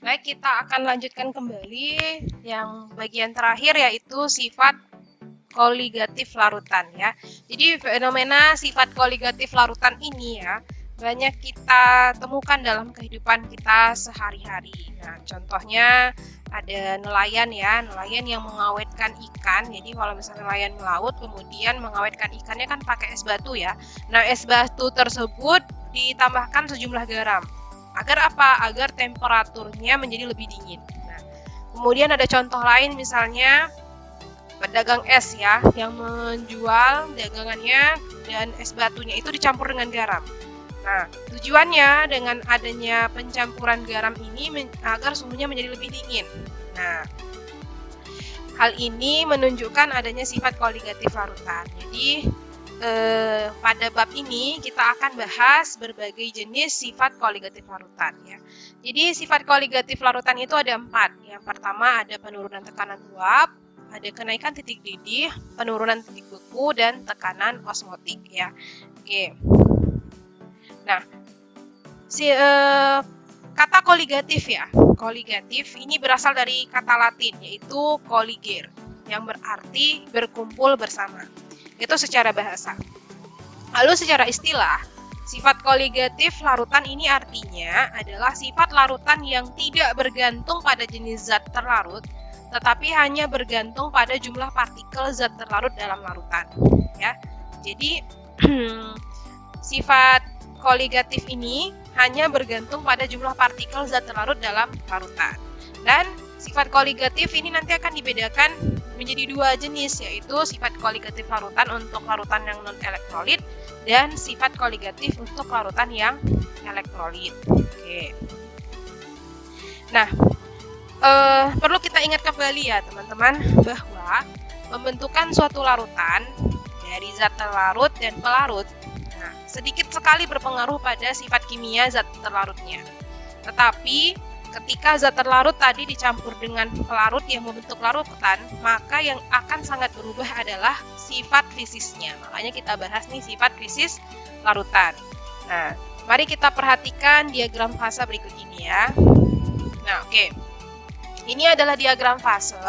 Baik, kita akan lanjutkan kembali yang bagian terakhir, yaitu sifat koligatif larutan ya. Jadi fenomena sifat koligatif larutan ini ya banyak kita temukan dalam kehidupan kita sehari-hari. Nah, contohnya ada nelayan ya, nelayan yang mengawetkan ikan. Jadi kalau misalnya nelayan melaut kemudian mengawetkan ikannya kan pakai es batu ya. Nah, es batu tersebut ditambahkan sejumlah garam. Agar apa? Agar temperaturnya menjadi lebih dingin. Nah, kemudian ada contoh lain misalnya pedagang es ya yang menjual dagangannya dan es batunya itu dicampur dengan garam. Nah, tujuannya dengan adanya pencampuran garam ini agar suhunya menjadi lebih dingin. Nah, hal ini menunjukkan adanya sifat koligatif larutan. Jadi, pada bab ini kita akan bahas berbagai jenis sifat koligatif larutan ya. Jadi sifat koligatif larutan itu ada 4. Yang pertama ada penurunan tekanan uap, ada kenaikan titik didih, penurunan titik beku, dan tekanan osmotik ya. Oke. Nah, kata koligatif ya. Koligatif ini berasal dari kata Latin yaitu colligere yang berarti berkumpul bersama. Itu secara bahasa. Lalu secara istilah, sifat koligatif larutan ini artinya adalah sifat larutan yang tidak bergantung pada jenis zat terlarut, tetapi hanya bergantung pada jumlah partikel zat terlarut dalam larutan. Ya, jadi sifat koligatif ini hanya bergantung pada jumlah partikel zat terlarut dalam larutan. Dan sifat koligatif ini nanti akan dibedakan menjadi 2 jenis, yaitu sifat koligatif larutan untuk larutan yang non-elektrolit dan sifat koligatif untuk larutan yang elektrolit. Oke. Nah, perlu kita ingat kembali ya teman-teman bahwa pembentukan suatu larutan dari zat terlarut dan pelarut sedikit sekali berpengaruh pada sifat kimia zat terlarutnya. Tetapi ketika zat terlarut tadi dicampur dengan pelarut yang membentuk larutan, maka yang akan sangat berubah adalah sifat fisisnya. Makanya kita bahas nih sifat fisis larutan. Nah, mari kita perhatikan diagram fase berikut ini ya. Nah, oke. Ini adalah diagram fase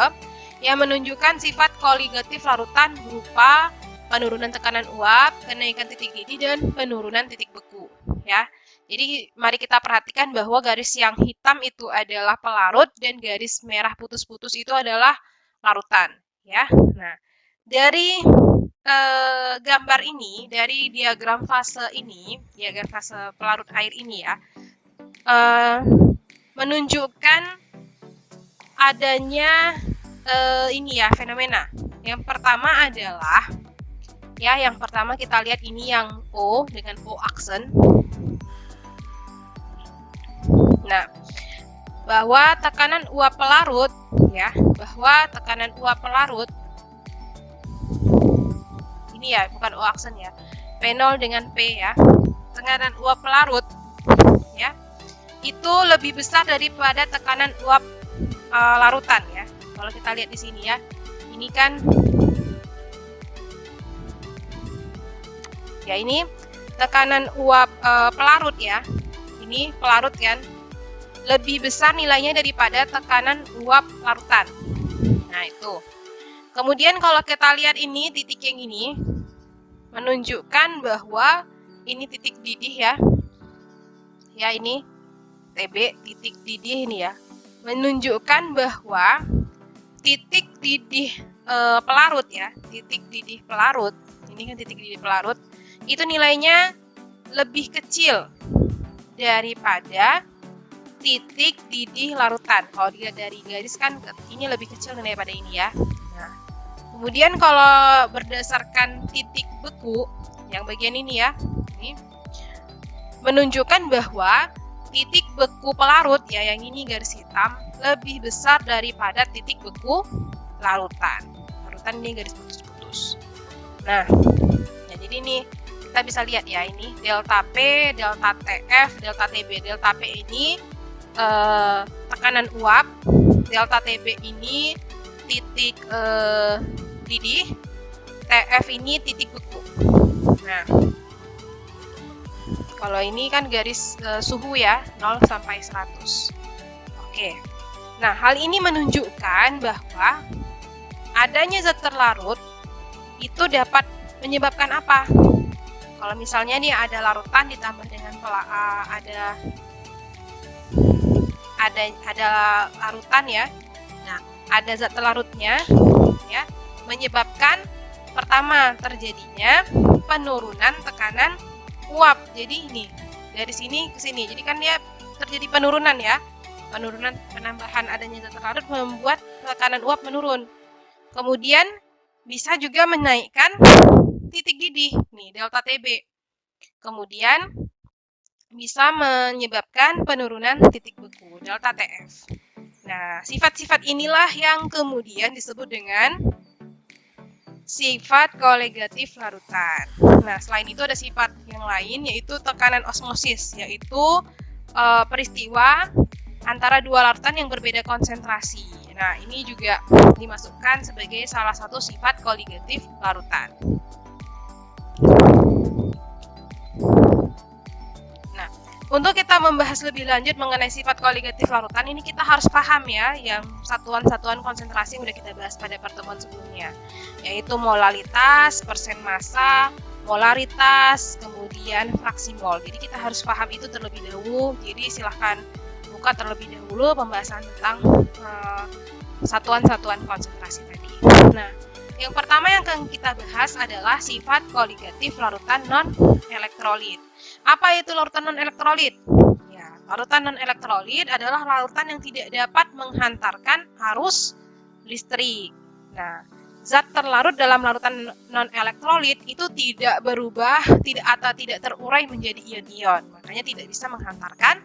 yang menunjukkan sifat koligatif larutan berupa penurunan tekanan uap, kenaikan titik didih, dan penurunan titik beku ya. Jadi mari kita perhatikan bahwa garis yang hitam itu adalah pelarut dan garis merah putus-putus itu adalah larutan ya. Nah, dari gambar ini, dari diagram fase ini, diagram fase pelarut air ini ya, menunjukkan adanya ini ya fenomena. Yang pertama adalah ya, yang pertama kita lihat ini yang O dengan O aksen. Nah, bahwa tekanan uap pelarut ya, bahwa tekanan uap pelarut ini ya, bukan O aksen ya. P0 dengan P ya. Tekanan uap pelarut ya, itu lebih besar daripada tekanan uap larutan ya. Kalau kita lihat di sini ya. Ini kan ya, ini tekanan uap pelarut ya. Ini pelarut kan lebih besar nilainya daripada tekanan uap larutan. Nah, itu. Kemudian kalau kita lihat ini titik yang ini menunjukkan bahwa ini titik didih ya. Ya, ini TB titik didih ini ya. Menunjukkan bahwa titik didih pelarut ya, titik didih pelarut. Ini kan titik didih pelarut. Itu nilainya lebih kecil daripada titik didih larutan. Kalau dilihat dari garis kan ini lebih kecil daripada ini ya. Nah, kemudian kalau berdasarkan titik beku yang bagian ini ya, ini menunjukkan bahwa titik beku pelarut ya, yang ini garis hitam, lebih besar daripada titik beku larutan. Larutan ini garis putus-putus. Nah, jadi ini kita bisa lihat ya, ini delta P, delta TF, delta TB. Delta P ini tekanan uap, delta TB ini titik didih, TF ini titik beku. Nah, kalau ini kan garis suhu ya, 0 sampai 100. Oke. Nah, hal ini menunjukkan bahwa adanya zat terlarut itu dapat menyebabkan apa? Kalau misalnya nih ada larutan ditambah dengan ada larutan ya. Nah, ada zat terlarutnya ya, menyebabkan pertama terjadinya penurunan tekanan uap. Jadi ini dari sini ke sini. Jadi kan dia terjadi penurunan ya. Penurunan penambahan adanya zat terlarut membuat tekanan uap menurun. Kemudian bisa juga menaikkan titik didih nih delta TB. Kemudian bisa menyebabkan penurunan titik beku delta TF. Nah, sifat-sifat inilah yang kemudian disebut dengan sifat koligatif larutan. Nah, selain itu ada sifat yang lain yaitu tekanan osmosis, yaitu peristiwa antara dua larutan yang berbeda konsentrasi. Nah, ini juga dimasukkan sebagai salah satu sifat koligatif larutan. Nah, untuk kita membahas lebih lanjut mengenai sifat koligatif larutan, ini kita harus paham ya, yang satuan-satuan konsentrasi yang sudah kita bahas pada pertemuan sebelumnya, yaitu molalitas, persen massa, molaritas, kemudian fraksi mol. Jadi kita harus paham itu terlebih dahulu. Jadi silahkan buka terlebih dahulu pembahasan tentang satuan-satuan konsentrasi tadi. Nah, yang pertama yang akan kita bahas adalah sifat koligatif larutan non-elektrolit. Apa itu larutan non-elektrolit? Ya, larutan non-elektrolit adalah larutan yang tidak dapat menghantarkan arus listrik. Nah, zat terlarut dalam larutan non-elektrolit itu tidak berubah, tidak terurai menjadi ion-ion. Makanya tidak bisa menghantarkan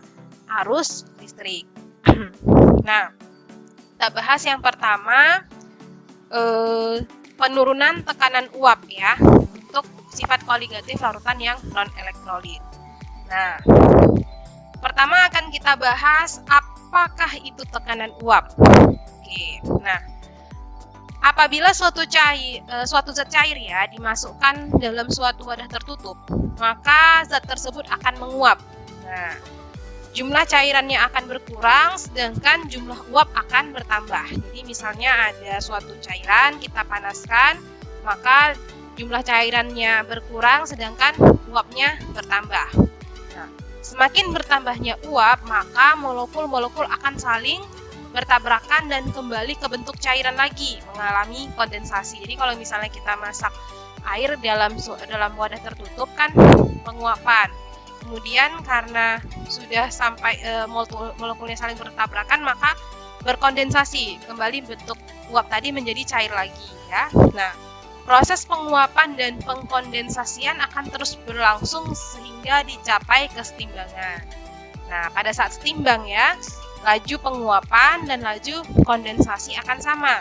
arus listrik. Nah, kita bahas yang pertama, penurunan tekanan uap ya, untuk sifat koligatif larutan yang non-elektrolit. Nah, pertama akan kita bahas apakah itu tekanan uap. Oke, nah, apabila suatu zat cair ya dimasukkan dalam suatu wadah tertutup, maka zat tersebut akan menguap. Nah, jumlah cairannya akan berkurang, sedangkan jumlah uap akan bertambah. Jadi misalnya ada suatu cairan, kita panaskan, maka jumlah cairannya berkurang, sedangkan uapnya bertambah. Nah, semakin bertambahnya uap, maka molekul-molekul akan saling bertabrakan dan kembali ke bentuk cairan lagi, mengalami kondensasi. Jadi kalau misalnya kita masak air dalam wadah tertutup kan penguapan. Kemudian karena sudah sampai molekulnya saling bertabrakan, maka berkondensasi, kembali bentuk uap tadi menjadi cair lagi ya. Nah, proses penguapan dan pengkondensasian akan terus berlangsung sehingga dicapai kesetimbangan. Nah, pada saat setimbang ya, laju penguapan dan laju kondensasi akan sama.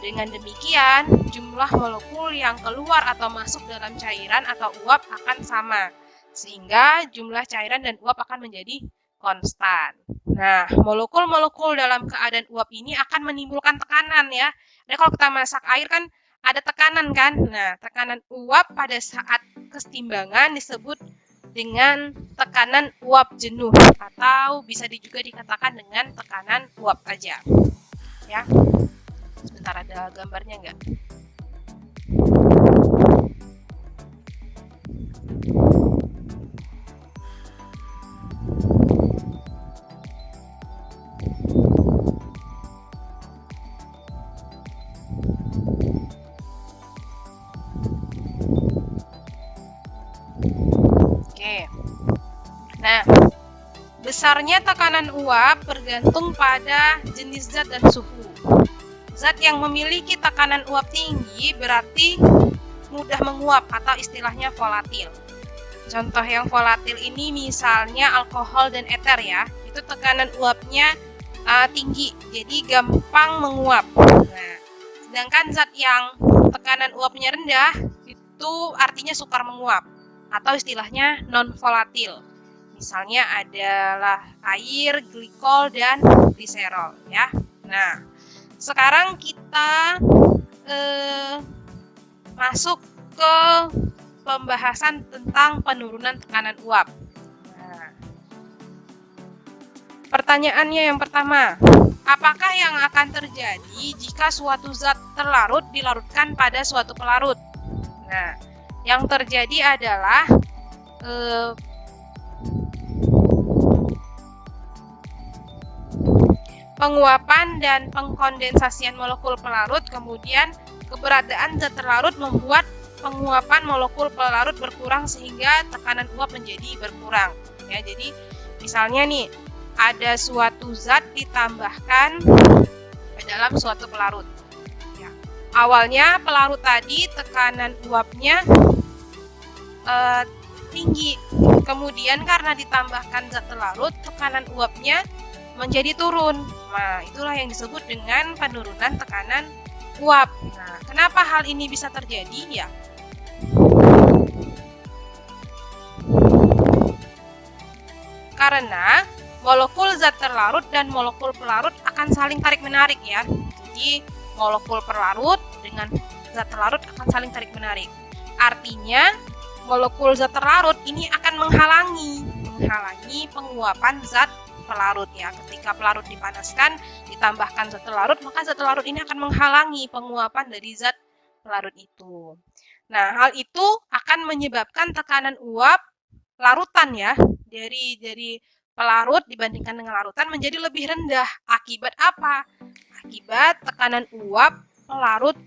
Dengan demikian, jumlah molekul yang keluar atau masuk dalam cairan atau uap akan sama, sehingga jumlah cairan dan uap akan menjadi konstan. Nah, molekul-molekul dalam keadaan uap ini akan menimbulkan tekanan ya. Jadi kalau kita masak air kan ada tekanan kan. Nah, tekanan uap pada saat kesetimbangan disebut dengan tekanan uap jenuh, atau bisa juga dikatakan dengan tekanan uap aja. Ya. Sebentar, ada gambarnya nggak? Nah, besarnya tekanan uap bergantung pada jenis zat dan suhu. Zat yang memiliki tekanan uap tinggi berarti mudah menguap atau istilahnya volatil. Contoh yang volatil ini misalnya alkohol dan eter ya. Itu tekanan uapnya tinggi, jadi gampang menguap. Nah, sedangkan zat yang tekanan uapnya rendah itu artinya sukar menguap atau istilahnya non-volatil. Misalnya adalah air, glikol, dan gliserol ya. Nah, sekarang kita masuk ke pembahasan tentang penurunan tekanan uap. Nah, Pertanyaannya yang pertama, apakah yang akan terjadi jika suatu zat terlarut dilarutkan pada suatu pelarut? Nah, yang terjadi adalah penguapan dan pengkondensasian molekul pelarut, kemudian keberadaan zat terlarut membuat penguapan molekul pelarut berkurang sehingga tekanan uap menjadi berkurang. Ya, jadi misalnya nih, ada suatu zat ditambahkan ke dalam suatu pelarut. Ya. Awalnya pelarut tadi tekanan uapnya tinggi, kemudian karena ditambahkan zat terlarut, tekanan uapnya menjadi turun. Nah, itulah yang disebut dengan penurunan tekanan uap. Nah, kenapa hal ini bisa terjadi? Ya, karena molekul zat terlarut dan molekul pelarut akan saling tarik-menarik ya. Jadi, molekul pelarut dengan zat terlarut akan saling tarik-menarik. Artinya, molekul zat terlarut ini akan menghalangi penguapan zat pelarut ya. Ketika pelarut dipanaskan, ditambahkan zat terlarut, maka zat terlarut ini akan menghalangi penguapan dari zat pelarut itu. Nah, hal itu akan menyebabkan tekanan uap larutan ya, dari pelarut dibandingkan dengan larutan menjadi lebih rendah. Akibat apa? Akibat tekanan uap pelarut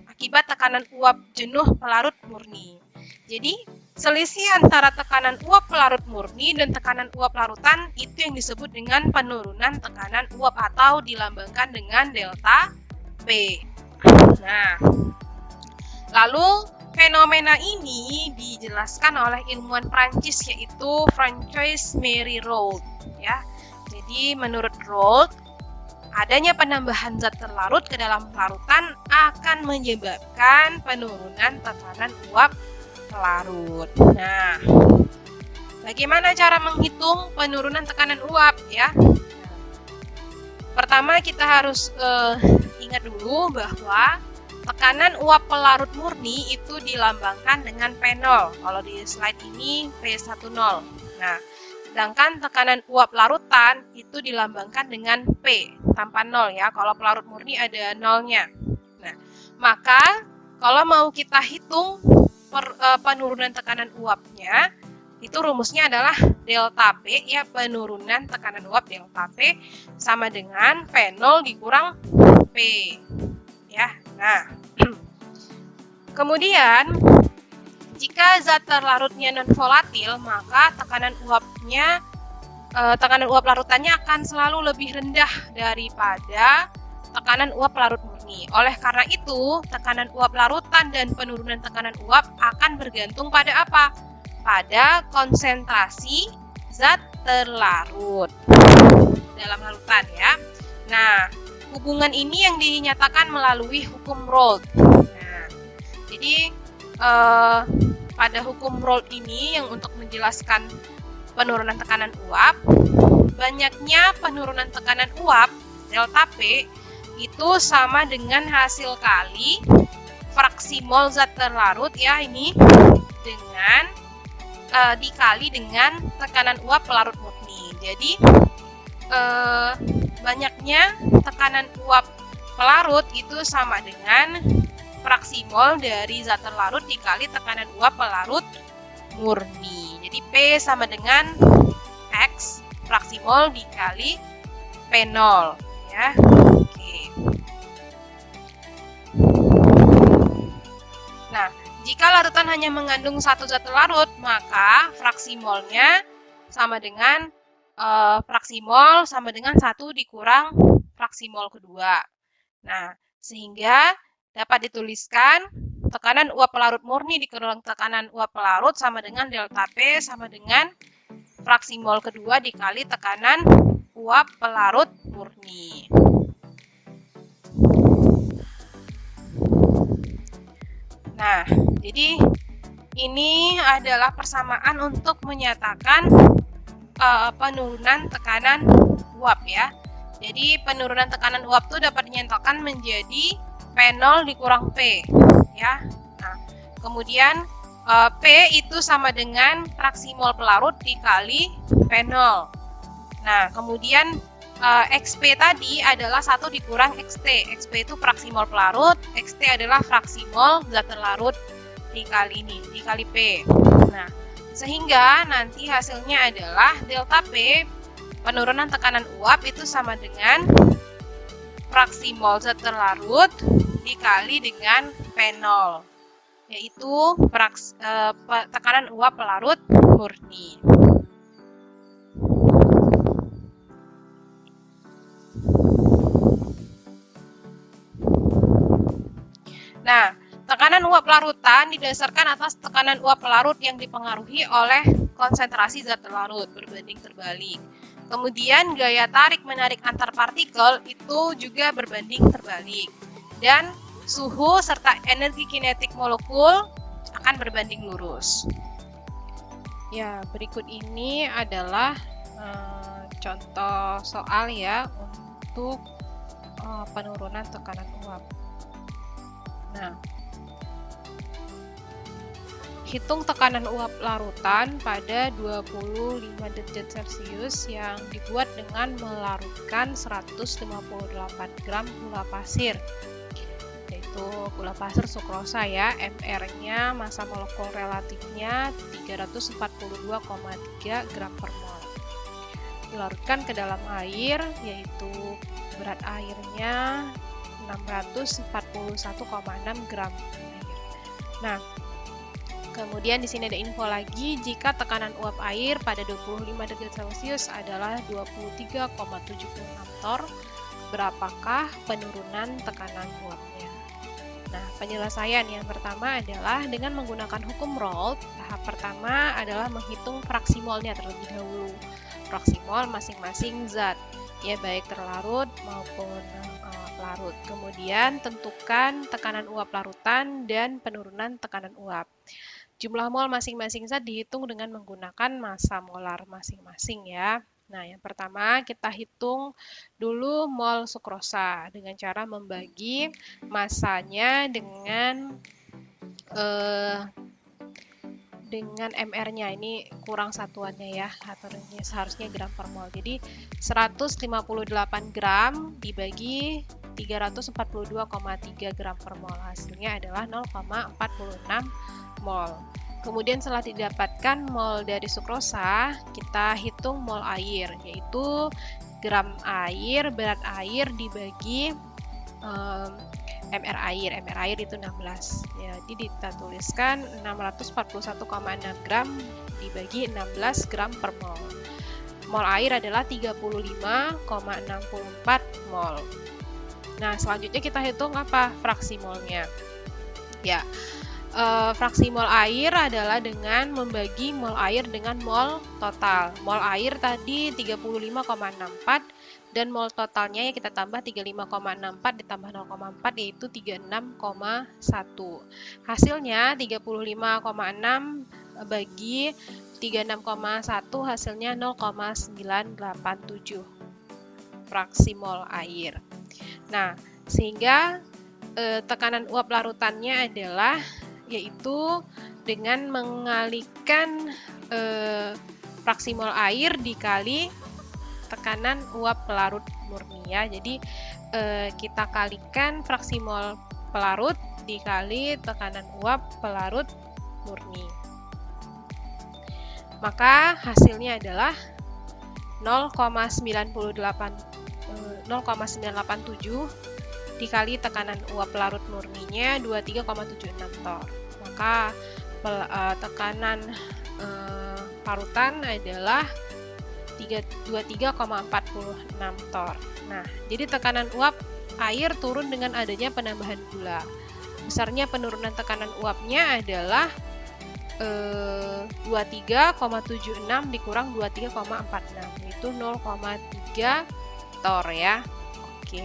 akibat tekanan uap jenuh pelarut murni. Jadi, selisih antara tekanan uap pelarut murni dan tekanan uap larutan itu yang disebut dengan penurunan tekanan uap atau dilambangkan dengan delta P. Nah, lalu fenomena ini dijelaskan oleh ilmuwan Prancis yaitu François-Marie Raoult ya. Jadi menurut Raoult, adanya penambahan zat terlarut ke dalam larutan akan menyebabkan penurunan tekanan uap pelarut. Nah, bagaimana cara menghitung penurunan tekanan uap ya? Pertama kita harus ingat dulu bahwa tekanan uap pelarut murni itu dilambangkan dengan P0. Kalau di slide ini P10. Nah, sedangkan tekanan uap larutan itu dilambangkan dengan P tanpa 0 ya. Kalau pelarut murni ada 0-nya. Nah, maka kalau mau kita hitung penurunan tekanan uapnya, itu rumusnya adalah delta P ya, penurunan tekanan uap delta P sama dengan P0 dikurang P. Ya. Nah, kemudian jika zat terlarutnya non-volatil, maka tekanan uap larutannya akan selalu lebih rendah daripada tekanan uap larut murni. Oleh karena itu, tekanan uap larutan dan penurunan tekanan uap akan bergantung pada apa? Pada konsentrasi zat terlarut dalam larutan ya. Nah, hubungan ini yang dinyatakan melalui hukum Raoult. Nah, jadi pada hukum Raoult ini yang untuk menjelaskan penurunan tekanan uap, banyaknya penurunan tekanan uap delta P itu sama dengan hasil kali fraksi mol zat terlarut ya, ini dengan dikali dengan tekanan uap pelarut murni. Jadi banyaknya tekanan uap pelarut itu sama dengan fraksi mol dari zat terlarut dikali tekanan uap pelarut murni. Jadi P sama dengan X fraksi mol dikali P0 ya. Oke. Nah, jika larutan hanya mengandung satu zat terlarut, maka fraksi molnya sama dengan fraksi mol sama dengan 1 dikurang fraksi mol kedua. Nah, sehingga dapat dituliskan tekanan uap pelarut murni dikurang tekanan uap pelarut sama dengan delta P sama dengan fraksi mol kedua dikali tekanan uap pelarut murni. Nah, jadi ini adalah persamaan untuk menyatakan penurunan tekanan uap ya. Jadi penurunan tekanan uap itu dapat dinyatakan menjadi P0 dikurang P ya. Nah, kemudian P itu sama dengan fraksi mol pelarut dikali P0. Nah, kemudian XP tadi adalah 1 dikurang XT. XP itu fraksi mol pelarut, XT adalah fraksi mol zat terlarut dikali P. Nah, sehingga nanti hasilnya adalah delta P penurunan tekanan uap itu sama dengan fraksi mol zat terlarut dikali dengan P0, yaitu tekanan uap pelarut murni. Nah, tekanan uap larutan didasarkan atas tekanan uap pelarut yang dipengaruhi oleh konsentrasi zat terlarut berbanding terbalik. Kemudian gaya tarik-menarik antar partikel itu juga berbanding terbalik. Dan suhu serta energi kinetik molekul akan berbanding lurus. Ya, berikut ini adalah contoh soal ya untuk penurunan tekanan uap. Nah, hitung tekanan uap larutan pada 25 derajat Celcius yang dibuat dengan melarutkan 158 gram gula pasir, yaitu gula pasir sukrosa ya. MR-nya, massa molekul relatifnya 342,3 gram per mol. Dilarutkan ke dalam air, yaitu berat airnya 641,6 gram air. Nah, kemudian di sini ada info lagi, jika tekanan uap air pada 25 derajat Celcius adalah 23,76 torr, berapakah penurunan tekanan uapnya? Nah, penyelesaian yang pertama adalah dengan menggunakan hukum Raoult. Tahap pertama adalah menghitung fraksi molnya terlebih dahulu. Fraksi mol masing-masing zat, ya baik terlarut maupun pelarut. Kemudian tentukan tekanan uap larutan dan penurunan tekanan uap. Jumlah mol masing-masing zat dihitung dengan menggunakan massa molar masing-masing ya. Nah, yang pertama kita hitung dulu mol sukrosa dengan cara membagi massanya dengan MR-nya. Ini kurang satuannya ya, atau seharusnya gram per mol. Jadi 158 gram dibagi 342,3 gram per mol. Hasilnya adalah 0,46 mol. Kemudian setelah didapatkan mol dari sukrosa, kita hitung mol air, yaitu gram air, berat air dibagi MR air. MR air itu 16. Jadi kita tuliskan 641,6 gram dibagi 16 gram per mol. Mol air adalah 35,64 mol. Nah, selanjutnya kita hitung apa? Fraksi molnya. Ya, fraksi mol air adalah dengan membagi mol air dengan mol total. Mol air tadi 35,64 dan mol totalnya ya kita tambah 35,64 ditambah 0,4 yaitu 36,1. Hasilnya 35,6 bagi 36,1 hasilnya 0,987 fraksi mol air. Nah, sehingga tekanan uap larutannya adalah yaitu dengan mengalihkan fraksi mol air dikali tekanan uap pelarut murni ya. Jadi kita kalikan fraksi mol pelarut dikali tekanan uap pelarut murni. Maka hasilnya adalah 0,987 dikali tekanan uap pelarut murninya 23,76 torr. Maka tekanan parutan adalah 23,46 torr. Nah, jadi tekanan uap air turun dengan adanya penambahan gula. Besarnya penurunan tekanan uapnya adalah 23,76 dikurang 23,46, yaitu 0,3 torr ya. Oke.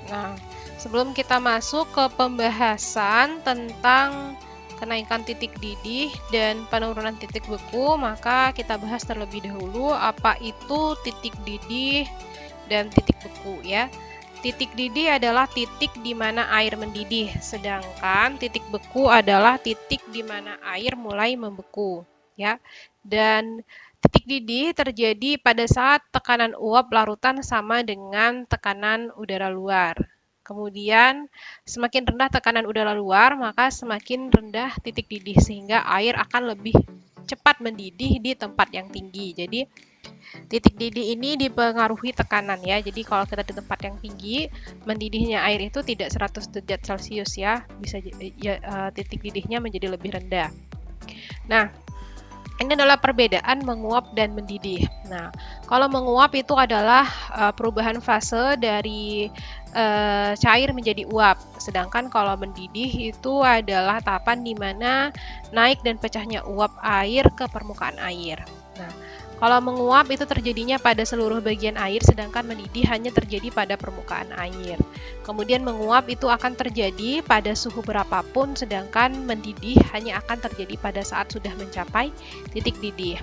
Nah, sebelum kita masuk ke pembahasan tentang kenaikan titik didih dan penurunan titik beku, maka kita bahas terlebih dahulu apa itu titik didih dan titik beku ya. Titik didih adalah titik di mana air mendidih, sedangkan titik beku adalah titik di mana air mulai membeku, ya. Dan titik didih terjadi pada saat tekanan uap larutan sama dengan tekanan udara luar. Kemudian, semakin rendah tekanan udara luar, maka semakin rendah titik didih, sehingga air akan lebih cepat mendidih di tempat yang tinggi. Jadi, titik didih ini dipengaruhi tekanan ya. Jadi, kalau kita di tempat yang tinggi, mendidihnya air itu tidak 100 derajat Celcius ya. Bisa titik didihnya menjadi lebih rendah. Nah, ini adalah perbedaan menguap dan mendidih. Nah, kalau menguap itu adalah perubahan fase dari cair menjadi uap. Sedangkan kalau mendidih itu adalah tahapan di mana naik dan pecahnya uap air ke permukaan air. Nah, kalau menguap itu terjadinya pada seluruh bagian air, sedangkan mendidih hanya terjadi pada permukaan air. Kemudian menguap itu akan terjadi pada suhu berapapun, sedangkan mendidih hanya akan terjadi pada saat sudah mencapai titik didih.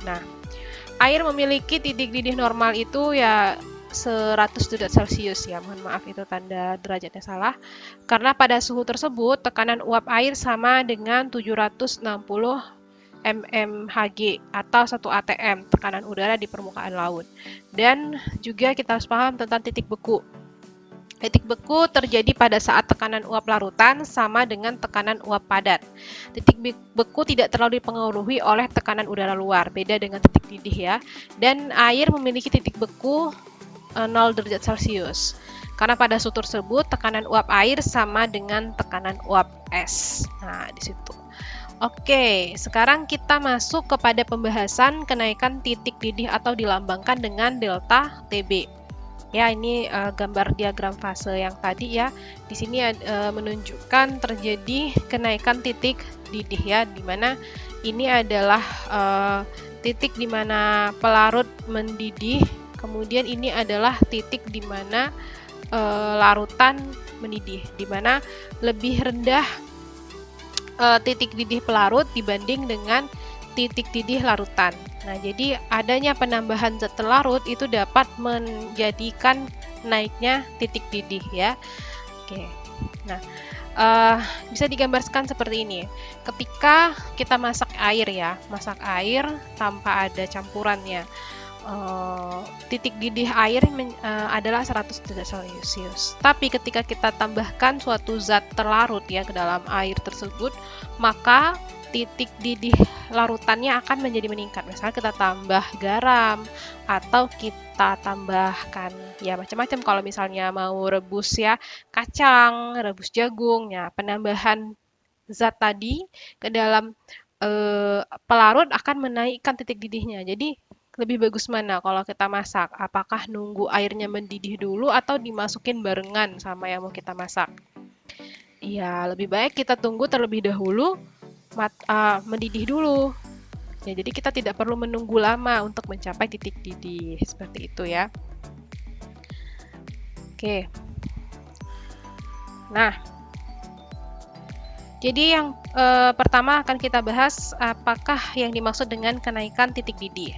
Nah, air memiliki titik didih normal itu ya 100 derajat Celcius ya. Mohon maaf itu tanda derajatnya salah. Karena pada suhu tersebut tekanan uap air sama dengan 760 mmHg atau 1 atm tekanan udara di permukaan laut. Dan juga kita harus paham tentang titik beku. Titik beku terjadi pada saat tekanan uap larutan sama dengan tekanan uap padat. Titik beku tidak terlalu dipengaruhi oleh tekanan udara luar, beda dengan titik didih ya. Dan air memiliki titik beku 0 derajat Celcius. Karena pada suhu tersebut tekanan uap air sama dengan tekanan uap es. Nah, di situ. Oke, sekarang kita masuk kepada pembahasan kenaikan titik didih atau dilambangkan dengan delta TB. Ya, ini gambar diagram fase yang tadi ya. Di sini menunjukkan terjadi kenaikan titik didih ya, di mana ini adalah titik di mana pelarut mendidih. Kemudian ini adalah titik di mana larutan mendidih, di mana lebih rendah titik didih pelarut dibanding dengan titik didih larutan. Nah, jadi adanya penambahan zat larut itu dapat menjadikan naiknya titik didih ya. Oke. Nah, bisa digambarkan seperti ini. Ketika kita masak air ya, masak air tanpa ada campurannya. Titik didih air adalah 100 derajat Celcius. Tapi ketika kita tambahkan suatu zat terlarut ya ke dalam air tersebut, maka titik didih larutannya akan menjadi meningkat. Misalnya kita tambah garam atau kita tambahkan ya macam-macam. Kalau misalnya mau rebus ya kacang, rebus jagung, ya penambahan zat tadi ke dalam pelarut akan menaikkan titik didihnya. Jadi lebih bagus mana kalau kita masak? Apakah nunggu airnya mendidih dulu atau dimasukin barengan sama yang mau kita masak? Ya, lebih baik kita tunggu terlebih dahulu mendidih dulu. Ya, jadi kita tidak perlu menunggu lama untuk mencapai titik didih. Seperti itu ya. Oke. Nah, jadi yang pertama akan kita bahas apakah yang dimaksud dengan kenaikan titik didih.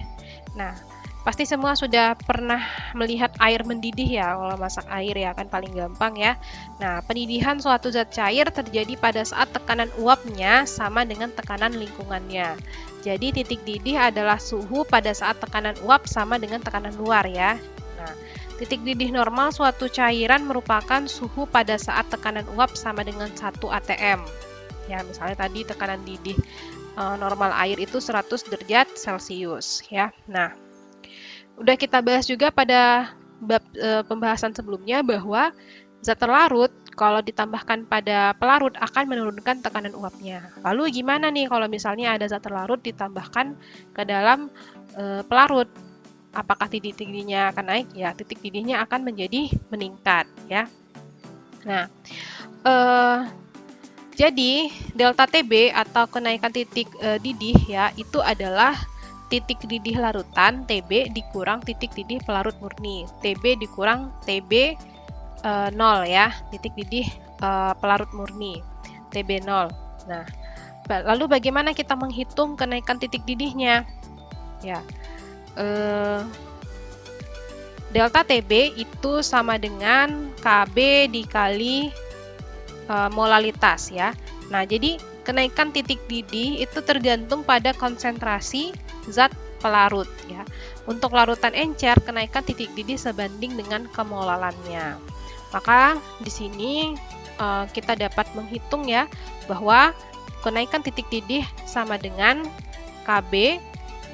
Nah, pasti semua sudah pernah melihat air mendidih ya, kalau masak air ya kan paling gampang ya. Nah, pendidihan suatu zat cair terjadi pada saat tekanan uapnya sama dengan tekanan lingkungannya. Jadi titik didih adalah suhu pada saat tekanan uap sama dengan tekanan luar ya. Nah, titik didih normal suatu cairan merupakan suhu pada saat tekanan uap sama dengan 1 atm. Ya, misalnya tadi tekanan didih normal air itu 100 derajat Celcius ya. Nah, udah kita bahas juga pada bab pembahasan sebelumnya bahwa zat terlarut kalau ditambahkan pada pelarut akan menurunkan tekanan uapnya. Lalu gimana nih kalau misalnya ada zat terlarut ditambahkan ke dalam pelarut? Apakah titik didihnya akan naik? Ya, titik didihnya akan menjadi meningkat ya. Nah, jadi delta TB atau kenaikan titik didih ya itu adalah titik didih larutan TB dikurang titik didih pelarut murni. TB dikurang TB 0 ya, titik didih pelarut murni. TB 0. Nah, lalu bagaimana kita menghitung kenaikan titik didihnya? Ya. delta TB itu sama dengan KB dikali molalitas ya. Nah, jadi kenaikan titik didih itu tergantung pada konsentrasi zat pelarut ya. Untuk larutan encer, kenaikan titik didih sebanding dengan kemolalannya. Maka di sini kita dapat menghitung ya bahwa kenaikan titik didih sama dengan KB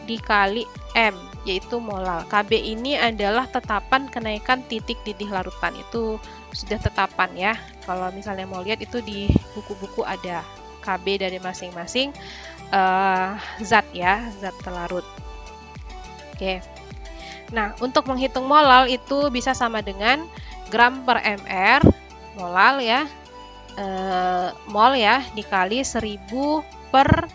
dikali M, yaitu molal. KB ini adalah tetapan kenaikan titik didih larutan, itu sudah tetapan ya. Kalau misalnya mau lihat itu di buku-buku ada KB dari masing-masing zat ya, zat pelarut. Oke. Nah, untuk menghitung molal itu bisa sama dengan gram per mr molal ya, mol ya dikali 1000 per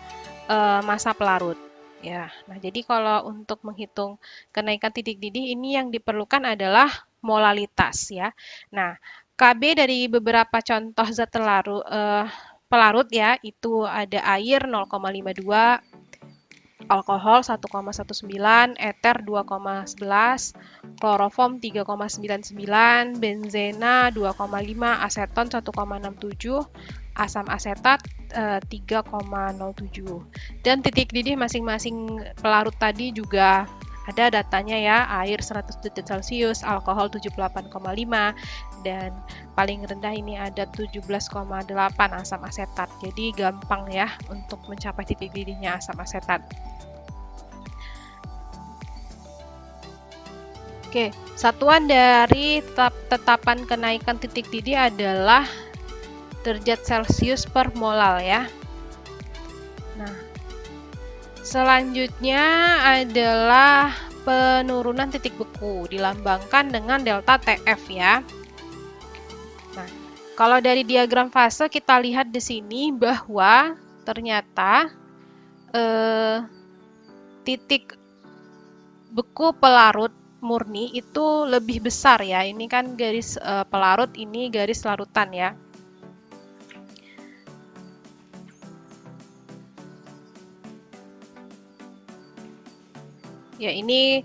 massa pelarut. Ya, nah jadi kalau untuk menghitung kenaikan titik didih ini yang diperlukan adalah molalitas ya. Nah, KB dari beberapa contoh zat pelarut ya, itu ada air 0,52, alkohol 1,19, eter 2,11, kloroform 3,99, benzena 2,5, aseton 1,67, asam asetat 3,07. Dan titik didih masing-masing pelarut tadi juga ada datanya ya, air 100 derajat Celcius, alkohol 78,5, dan paling rendah ini ada 17,8 asam asetat. Jadi gampang ya untuk mencapai titik didihnya asam asetat. Oke, satuan dari tetapan kenaikan titik didih adalah derajat Celcius per molal ya. Nah, selanjutnya adalah penurunan titik beku, dilambangkan dengan delta TF ya. Nah, kalau dari diagram fase kita lihat di sini bahwa ternyata titik beku pelarut murni itu lebih besar ya. Ini kan garis pelarut, ini garis larutan ya. Ya, ini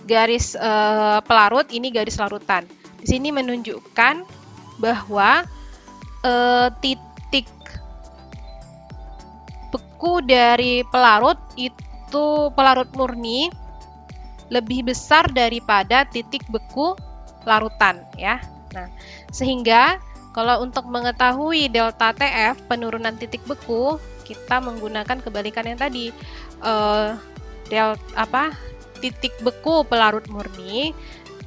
garis pelarut, ini garis larutan. Di sini menunjukkan bahwa titik beku dari pelarut itu pelarut murni lebih besar daripada titik beku larutan ya. Nah, sehingga kalau untuk mengetahui delta TF penurunan titik beku, kita menggunakan kebalikan yang tadi. Titik beku pelarut murni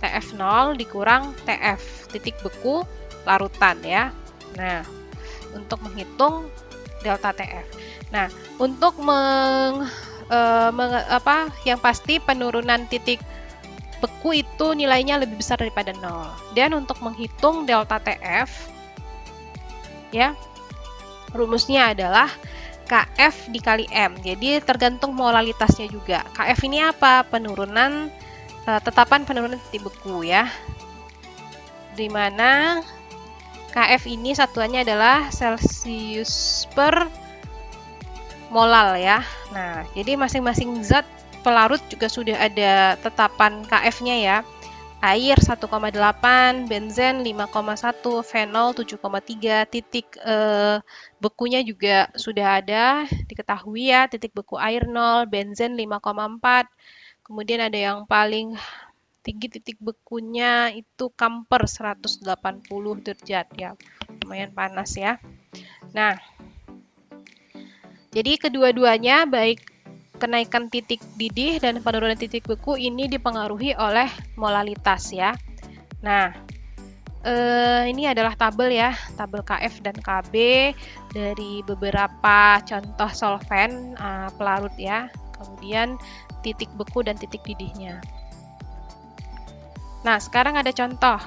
TF0 dikurang TF titik beku larutan ya. Nah, untuk menghitung delta TF. Nah, untuk yang pasti penurunan titik beku itu nilainya lebih besar daripada 0. Dan untuk menghitung delta TF ya, rumusnya adalah KF dikali M. Jadi tergantung molalitasnya juga. KF ini apa? Penurunan tetapan penurunan titik beku ya. Di mana KF ini satuannya adalah Celcius per molal ya. Nah, jadi masing-masing zat pelarut juga sudah ada tetapan KF-nya ya. Air 1,8, benzen 5,1, fenol 7,3, titik bekunya juga sudah ada, diketahui ya, titik beku air 0, benzen 5,4, kemudian ada yang paling tinggi titik bekunya itu kamper 180 derajat ya, lumayan panas ya. Nah, jadi kedua-duanya baik kenaikan titik didih dan penurunan titik beku ini dipengaruhi oleh molalitas ya. Nah, ini adalah tabel ya, tabel KF dan KB dari beberapa contoh solvent pelarut ya, kemudian titik beku dan titik didihnya. Nah, sekarang ada contoh.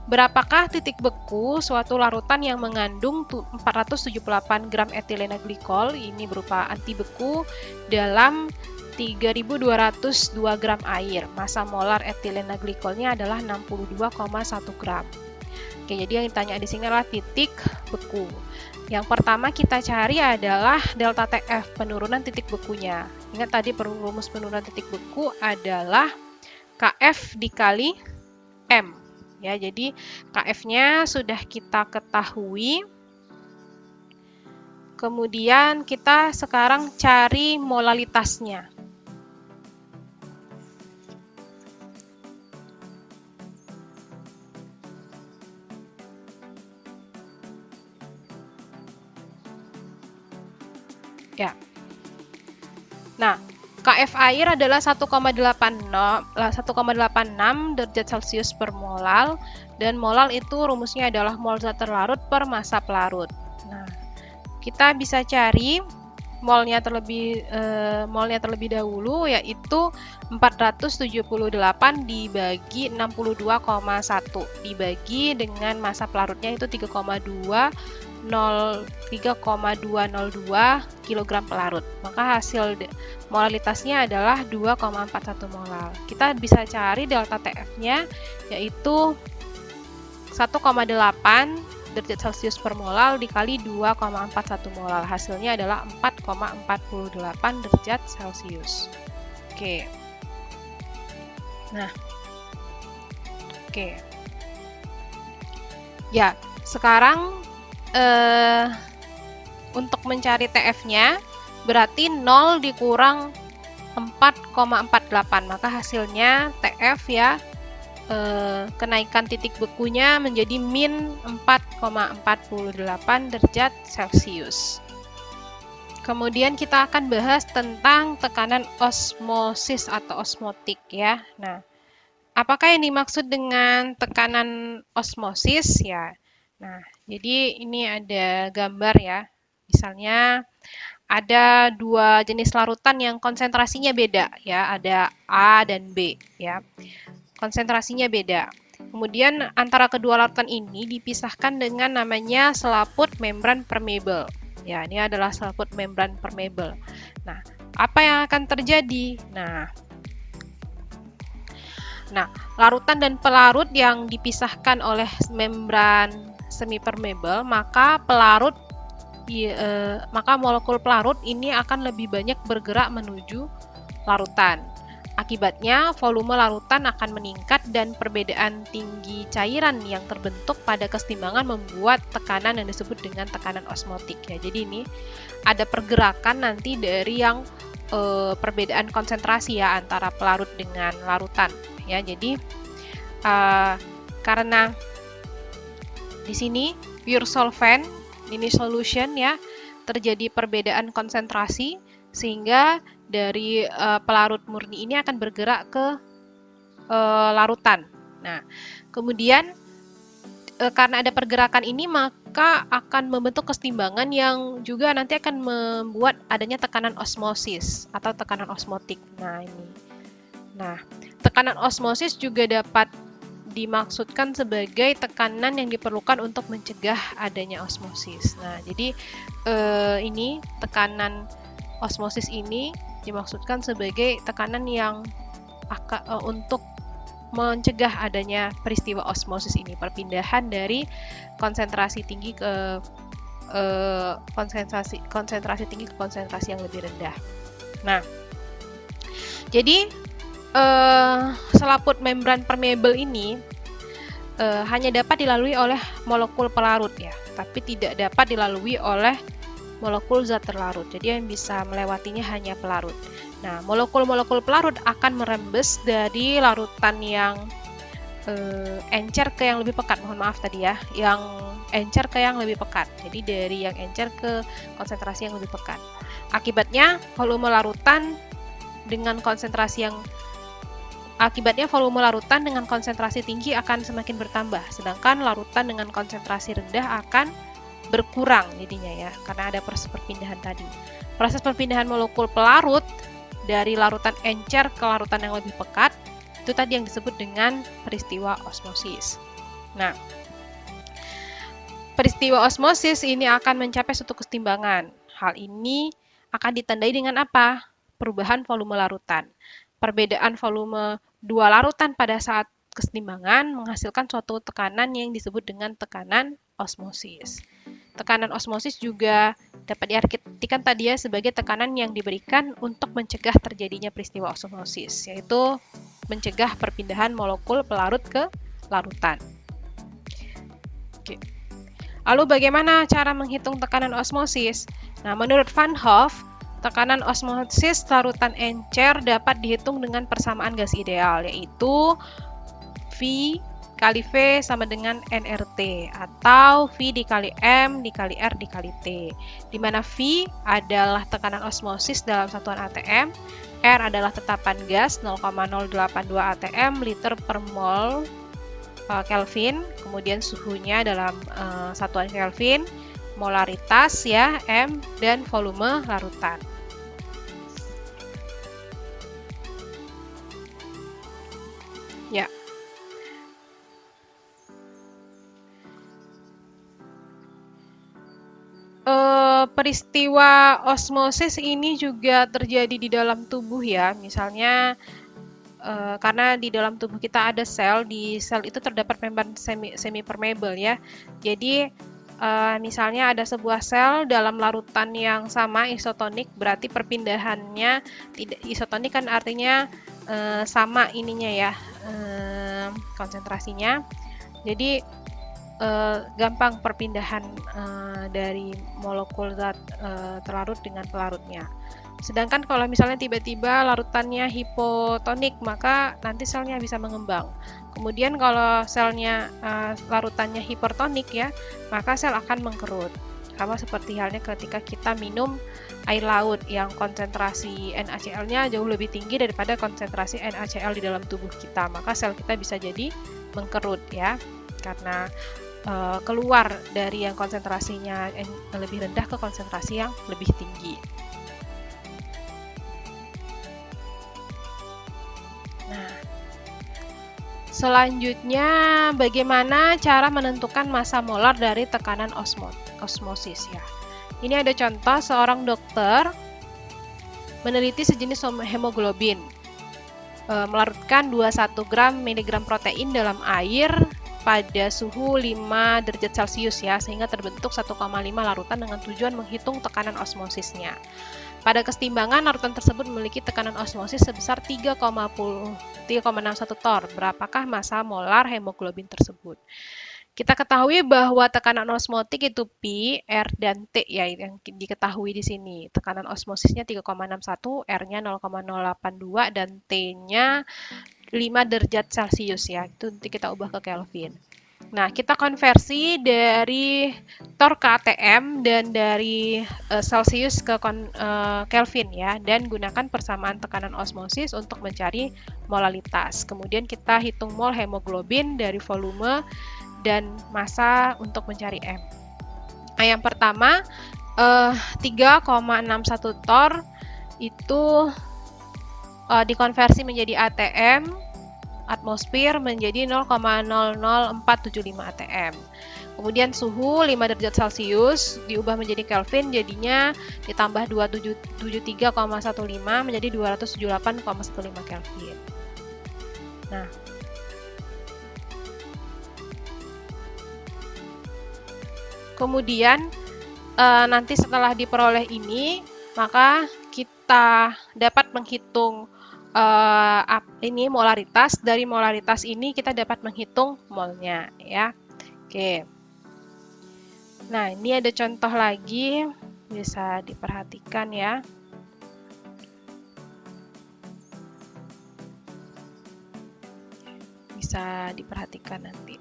Berapakah titik beku suatu larutan yang mengandung 478 gram etilena glikol, ini berupa anti beku, dalam 3.202 gram air. Massa molar etilena glikolnya adalah 62,1 gram. Oke, jadi yang ditanya di sini adalah titik beku. Yang pertama kita cari adalah delta TF, penurunan titik bekunya. Ingat tadi rumus penurunan titik beku adalah KF dikali M. Ya, jadi KF-nya sudah kita ketahui. Kemudian kita sekarang cari molalitasnya. Ya. Nah, KF air adalah 1,86 derajat Celcius per molal, dan molal itu rumusnya adalah mol zat terlarut per massa pelarut. Nah, kita bisa cari molnya terlebih dahulu, yaitu 478 dibagi 62,1 dibagi dengan massa pelarutnya itu 3,202 kg pelarut. Maka hasil molalitasnya adalah 2,41 molal. Kita bisa cari delta TF-nya, yaitu 1,8 derajat Celcius per molal dikali 2,41 molal. Hasilnya adalah 4,48 derajat Celcius. Oke. Nah. Oke. Ya, sekarang untuk mencari TF-nya berarti 0 dikurang 4,48, maka hasilnya TF ya kenaikan titik bekunya menjadi min 4,48 derajat Celcius. Kemudian kita akan bahas tentang tekanan osmosis atau osmotik ya. Nah, apakah yang dimaksud dengan tekanan osmosis ya? Nah, jadi ini ada gambar ya. Misalnya ada dua jenis larutan yang konsentrasinya beda ya, ada A dan B ya. Konsentrasinya beda. Kemudian antara kedua larutan ini dipisahkan dengan namanya selaput membran permeable. Ya, ini adalah selaput membran permeable. Nah, apa yang akan terjadi? Nah, larutan dan pelarut yang dipisahkan oleh membran semi-permeable, maka molekul pelarut ini akan lebih banyak bergerak menuju larutan. Akibatnya, volume larutan akan meningkat dan perbedaan tinggi cairan yang terbentuk pada kesetimbangan membuat tekanan yang disebut dengan tekanan osmotik ya. Jadi ini ada pergerakan nanti dari yang perbedaan konsentrasi ya antara pelarut dengan larutan ya. Jadi karena di sini pure solvent ini solution ya, terjadi perbedaan konsentrasi sehingga dari pelarut murni ini akan bergerak ke larutan. Nah, kemudian karena ada pergerakan ini maka akan membentuk kesetimbangan yang juga nanti akan membuat adanya tekanan osmosis atau tekanan osmotik. Nah, ini. Nah, tekanan osmosis juga dapat dimaksudkan sebagai tekanan yang diperlukan untuk mencegah adanya osmosis. Nah, jadi ini tekanan osmosis ini dimaksudkan sebagai tekanan yang untuk mencegah adanya peristiwa osmosis ini, perpindahan dari konsentrasi tinggi ke konsentrasi tinggi ke konsentrasi yang lebih rendah. Nah, jadi selaput membran permeable ini hanya dapat dilalui oleh molekul pelarut ya, tapi tidak dapat dilalui oleh molekul zat terlarut. Jadi yang bisa melewatinya hanya pelarut. Nah, molekul-molekul pelarut akan merembes dari larutan yang encer ke yang lebih pekat. Mohon maaf tadi ya, yang encer ke yang lebih pekat. Jadi dari yang encer ke konsentrasi yang lebih pekat. Akibatnya volume larutan dengan konsentrasi tinggi akan semakin bertambah, sedangkan larutan dengan konsentrasi rendah akan berkurang jadinya ya, karena ada proses perpindahan tadi. Proses perpindahan molekul pelarut dari larutan encer ke larutan yang lebih pekat, itu tadi yang disebut dengan peristiwa osmosis. Nah, peristiwa osmosis ini akan mencapai suatu kesetimbangan. Hal ini akan ditandai dengan apa? Perubahan volume larutan. Perbedaan volume dua larutan pada saat kesetimbangan menghasilkan suatu tekanan yang disebut dengan tekanan osmosis. Tekanan osmosis juga dapat diartikan tadi ya sebagai tekanan yang diberikan untuk mencegah terjadinya peristiwa osmosis, yaitu mencegah perpindahan molekul pelarut ke larutan. Oke. Lalu bagaimana cara menghitung tekanan osmosis? Nah, menurut Van Hoff, tekanan osmosis larutan encer dapat dihitung dengan persamaan gas ideal, yaitu V kali V sama dengan nRT, atau V dikali M dikali R dikali T, di mana V adalah tekanan osmosis dalam satuan atm, R adalah tetapan gas 0,082 atm liter per mol Kelvin, kemudian suhunya dalam satuan Kelvin, molaritas ya M, dan volume larutan. Ya. Peristiwa osmosis ini juga terjadi di dalam tubuh ya, misalnya karena di dalam tubuh kita ada sel, di sel itu terdapat membran semi permeable ya. Jadi misalnya ada sebuah sel dalam larutan yang sama isotonik, berarti perpindahannya tidak isotonik kan artinya sama ininya ya, konsentrasinya. Jadi gampang perpindahan dari molekul zat terlarut dengan pelarutnya. Sedangkan kalau misalnya tiba-tiba larutannya hipotonik, maka nanti selnya bisa mengembang. Kemudian kalau selnya larutannya hipertonik ya, maka sel akan mengkerut. Sama seperti halnya ketika kita minum air laut yang konsentrasi NaCl-nya jauh lebih tinggi daripada konsentrasi NaCl di dalam tubuh kita, maka sel kita bisa jadi mengkerut ya, karena keluar dari yang konsentrasinya lebih rendah ke konsentrasi yang lebih tinggi. Nah, selanjutnya bagaimana cara menentukan massa molar dari tekanan osmosis ya. Ini ada contoh seorang dokter meneliti sejenis hemoglobin, melarutkan 21 gram miligram protein dalam air pada suhu 5 derajat Celcius ya, sehingga terbentuk 1,5 larutan dengan tujuan menghitung tekanan osmosisnya. Pada kesetimbangan, larutan tersebut memiliki tekanan osmosis sebesar 3,61 torr. Berapakah massa molar hemoglobin tersebut? Kita ketahui bahwa tekanan osmotik itu Pi, R, dan T ya, yang diketahui di sini. Tekanan osmosisnya 3,61, R-nya 0,082, dan T-nya 5 derajat Celcius ya. Itu nanti kita ubah ke Kelvin. Nah, kita konversi dari torr ke atm dan dari Celsius ke Kelvin ya, dan gunakan persamaan tekanan osmosis untuk mencari molalitas. Kemudian kita hitung mol hemoglobin dari volume dan massa untuk mencari M. Nah, yang pertama 3,61 torr itu dikonversi menjadi atm, atmosfer menjadi 0,00475 atm. Kemudian suhu 5 derajat Celcius diubah menjadi Kelvin, jadinya ditambah 273,15 menjadi 278,15 Kelvin. Nah, kemudian nanti setelah diperoleh ini, maka kita dapat menghitung ini molaritas. Dari molaritas ini kita dapat menghitung molnya ya. Oke. Nah, ini ada contoh lagi, bisa diperhatikan ya. Bisa diperhatikan nanti.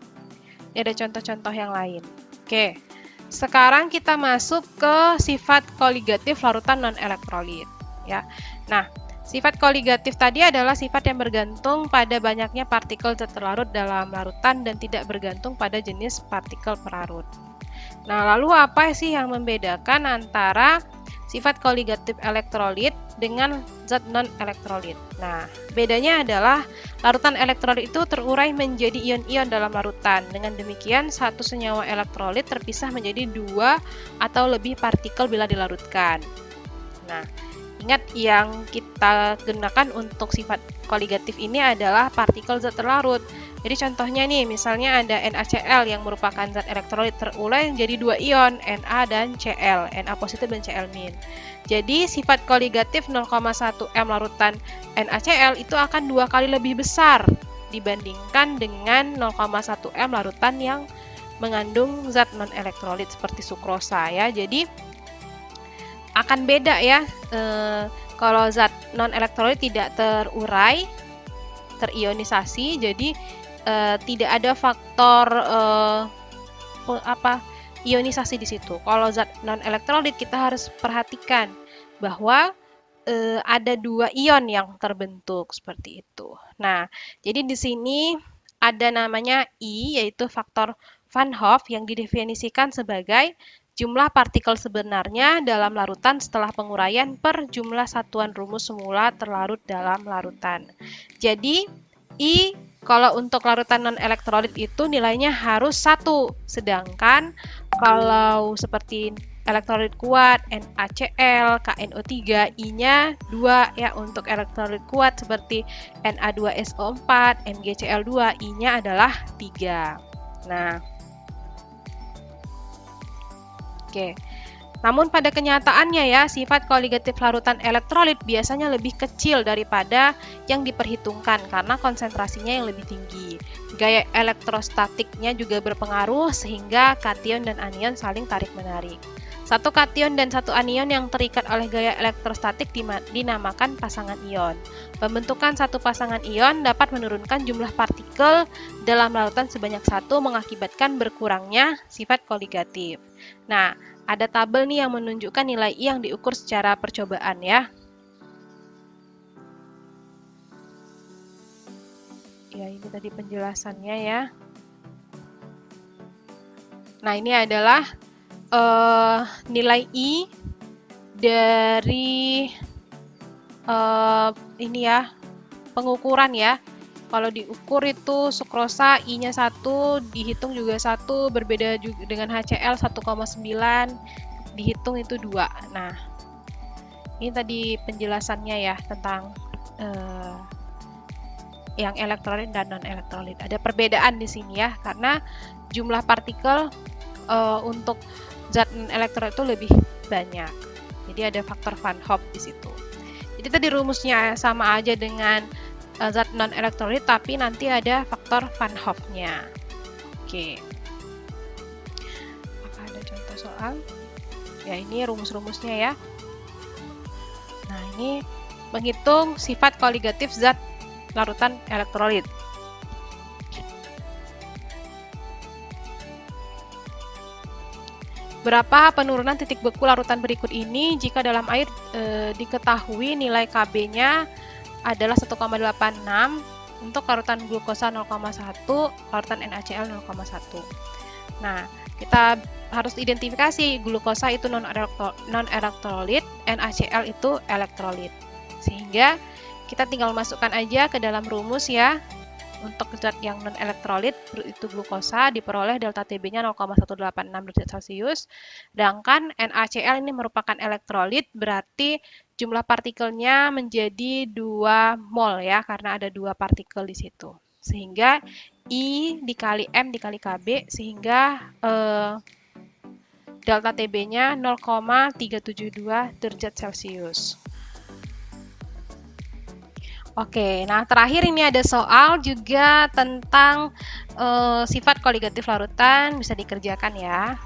Ini ada contoh-contoh yang lain. Oke. Sekarang kita masuk ke sifat koligatif larutan non-elektrolit ya. Nah, sifat koligatif tadi adalah sifat yang bergantung pada banyaknya partikel zat terlarut dalam larutan dan tidak bergantung pada jenis partikel pelarut. Nah, lalu apa sih yang membedakan antara sifat koligatif elektrolit dengan zat non-elektrolit? Nah, bedanya adalah larutan elektrolit itu terurai menjadi ion-ion dalam larutan. Dengan demikian, satu senyawa elektrolit terpisah menjadi 2 atau lebih partikel bila dilarutkan. Nah, ingat yang kita gunakan untuk sifat koligatif ini adalah partikel zat terlarut. Jadi contohnya nih, misalnya ada NaCl yang merupakan zat elektrolit terurai menjadi 2 ion, Na dan Cl, Na positif dan Cl min. Jadi sifat koligatif 0,1 M larutan NaCl itu akan 2 kali lebih besar dibandingkan dengan 0,1 M larutan yang mengandung zat non-elektrolit seperti sukrosa ya. Jadi akan beda ya, kalau zat non-elektrolit tidak terurai, terionisasi, jadi tidak ada faktor ionisasi di situ. Kalau zat non-elektrolit kita harus perhatikan bahwa ada 2 ion yang terbentuk seperti itu. Nah, jadi di sini ada namanya I, yaitu faktor Van Hoff yang didefinisikan sebagai jumlah partikel sebenarnya dalam larutan setelah penguraian per jumlah satuan rumus semula terlarut dalam larutan. Jadi, I kalau untuk larutan non-elektrolit itu nilainya harus 1, sedangkan kalau seperti elektrolit kuat, NaCl, KNO3, I-nya 2 ya. Untuk elektrolit kuat seperti Na2SO4, MgCl2, I-nya adalah 3. Nah, oke. Namun pada kenyataannya ya, sifat koligatif larutan elektrolit biasanya lebih kecil daripada yang diperhitungkan karena konsentrasinya yang lebih tinggi. Gaya elektrostatiknya juga berpengaruh sehingga kation dan anion saling tarik-menarik. Satu kation dan satu anion yang terikat oleh gaya elektrostatik dinamakan pasangan ion. Pembentukan satu pasangan ion dapat menurunkan jumlah partikel dalam larutan sebanyak 1 mengakibatkan berkurangnya sifat koligatif. Nah, ada tabel nih yang menunjukkan nilai I yang diukur secara percobaan ya. Ya, ini tadi penjelasannya ya. Nah, ini adalah nilai I dari ini ya, pengukuran ya. Kalau diukur itu sukrosa I-nya 1, dihitung juga 1, berbeda juga dengan HCl 1,9, dihitung itu 2. Nah, ini tadi penjelasannya ya tentang yang elektrolit dan non-elektrolit. Ada perbedaan di sini ya, karena jumlah partikel untuk zat non-elektrolit itu lebih banyak. Jadi ada faktor Van Hoff di situ. Jadi tadi rumusnya sama aja dengan zat non-elektrolit, tapi nanti ada faktor Van Hoff-nya. Oke. Apakah ada contoh soal? Ya, ini rumus-rumusnya ya. Nah, ini menghitung sifat koligatif zat larutan elektrolit. Berapa penurunan titik beku larutan berikut ini jika dalam air diketahui nilai Kb-nya adalah 1,86, untuk larutan glukosa 0,1, larutan NaCl 0,1. Nah, kita harus identifikasi glukosa itu non-elektrolit, NaCl itu elektrolit. Sehingga kita tinggal masukkan aja ke dalam rumus ya. Untuk zat yang non-elektrolit itu glukosa diperoleh delta Tb-nya 0,186 derajat Celcius. Sedangkan NaCl ini merupakan elektrolit, berarti jumlah partikelnya menjadi 2 mol ya, karena ada 2 partikel di situ. Sehingga I dikali M dikali Kb, sehingga delta Tb-nya 0,372 derajat Celcius. Oke, nah terakhir ini ada soal juga tentang sifat koligatif larutan, bisa dikerjakan ya.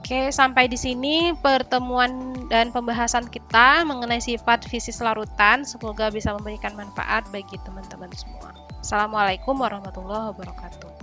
Oke, sampai di sini pertemuan dan pembahasan kita mengenai sifat fisis larutan. Semoga bisa memberikan manfaat bagi teman-teman semua. Assalamualaikum warahmatullahi wabarakatuh.